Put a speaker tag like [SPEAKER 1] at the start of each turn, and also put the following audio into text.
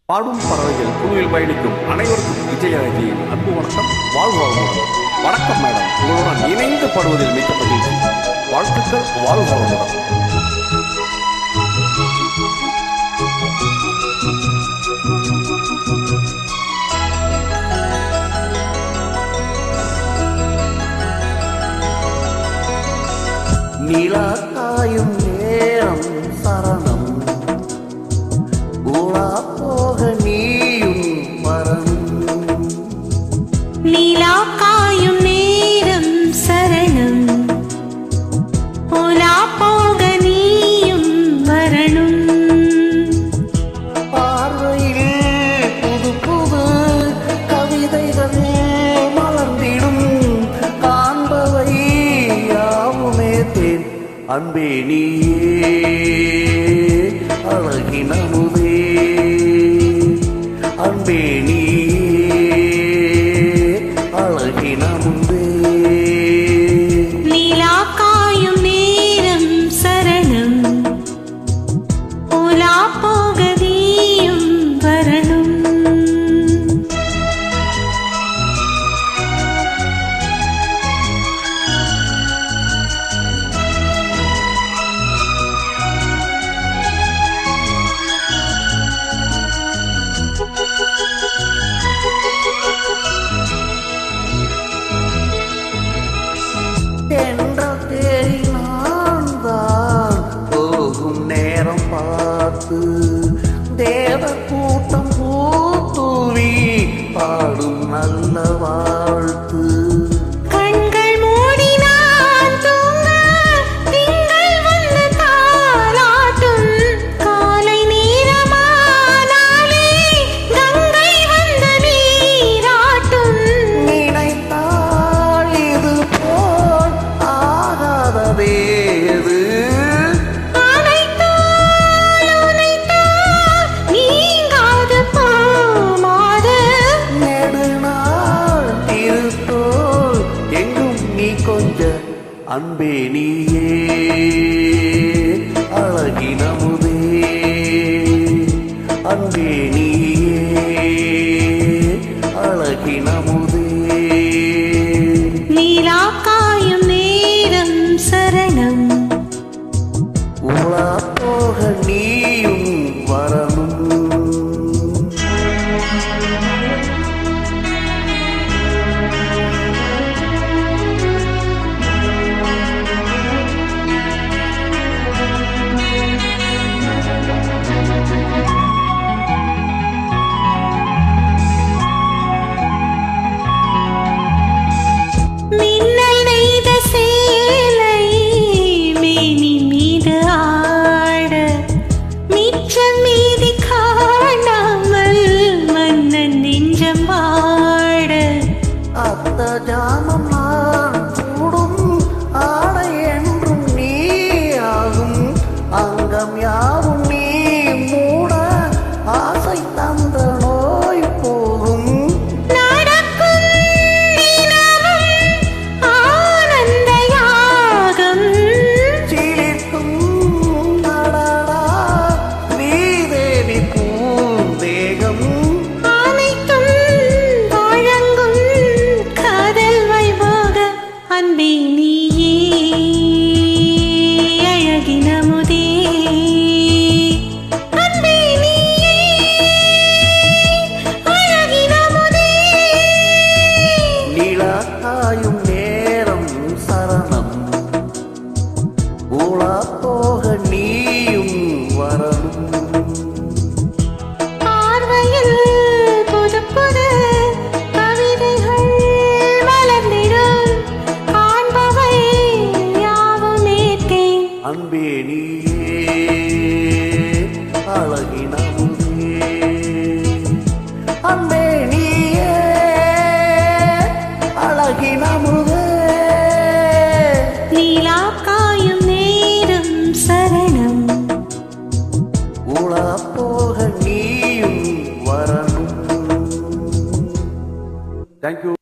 [SPEAKER 1] பாடும் பறவைகள் குழுவில் பயணிக்கும் அனைவருக்கும் விஜயராஜியின் அன்பு வணக்கம். வாழ்வாளமுடன். வணக்கம் மேடம், உங்களுடன் இணைந்து பாடுவதில் மிக்க மகிழ்ச்சி. வாழ்த்துக்கள். வாழ்வாளமுடன்.
[SPEAKER 2] நிலா காயும் நேரம் சரணம், உலா போக நீயும் வரணும்.
[SPEAKER 3] நிலா காயும் நேரம் சரணம், உலா போக நீயும் வரணும்.
[SPEAKER 2] பார்வையில் புது புது கவிதைகள் மலர்ந்திடும், காண்பவை யாவுமே தேன். அன்பே நீயே அழகின் அமுதே, அன்பே நீயே அழகின் அமுதே.
[SPEAKER 3] நிலா காயும் நேரம் சரணம், உலா போக நீயும் வரணும்.
[SPEAKER 2] தென்றல் தேடி நான் தான் போகும் நேரம் பார்த்து, தேவ கூட்டம் பூத்தூவி பாடும் நல்ல வாழ்த்து.
[SPEAKER 3] கண்கள் மூடி நான் தூங்க, திங்கள் வந்து தாலாட்டும். காலை நேரமானாலே கங்கை வந்து நீராட்டும்.
[SPEAKER 2] நினைத்தால் இது போல் ஆகாததேது,
[SPEAKER 3] அனைத்தால் உனைத்தால் நீங்காது போமாது.
[SPEAKER 2] நெடுநாள் திருத்தோல் எங்கும் நீ கொஞ்ச. அன்பே நீயே அழகின் அமுதே, அன்பே நீயே அழகின் அமுதே.
[SPEAKER 3] நிலா காயும் நேரம் சரணம்,
[SPEAKER 2] உலா போக நீயும் வரணும்.
[SPEAKER 3] மின்னல் நெய்த சேலை மேனி மீது ஆட, மிச்சம் மீதி காணாமல் மன்னன் நெஞ்சம் வாட.
[SPEAKER 2] அத்த ஜாமம் நான் கூடும், ஆடை என்றும் நீ ஆகும். அங்கம் யாவும் நீ மூட, ஆசை தந்த நோய் போகும்.
[SPEAKER 3] நடக்கும் தினமும் ஆனந்த யாகம்,
[SPEAKER 2] சிலிர்க்கும் நடடா ஸ்ரீதேவி பூந்தேகம்.
[SPEAKER 3] அனைத்தும் வழங்கும் காதல் வைபோக. அன்பே நீயே அழகின் அமுதே, அன்பே நீயே அழகின் அமுதே.
[SPEAKER 2] நிலா காயும் நேரம் சரணம், உலா போக நீயும் வரணும்.
[SPEAKER 3] பார்வையில் புது புது கவிதைகள் மலர்ந்திடும், காண்பவை யாவுமே தேன்.
[SPEAKER 2] அன்பே நீயே அழகின் அமுதே, அன்பே நீயே அழகின் அமுதே.
[SPEAKER 3] நிலா காயும் நேரம் சரணம்,
[SPEAKER 2] உலா போக நீயும் வரணும்.
[SPEAKER 1] தேங்க்யூ.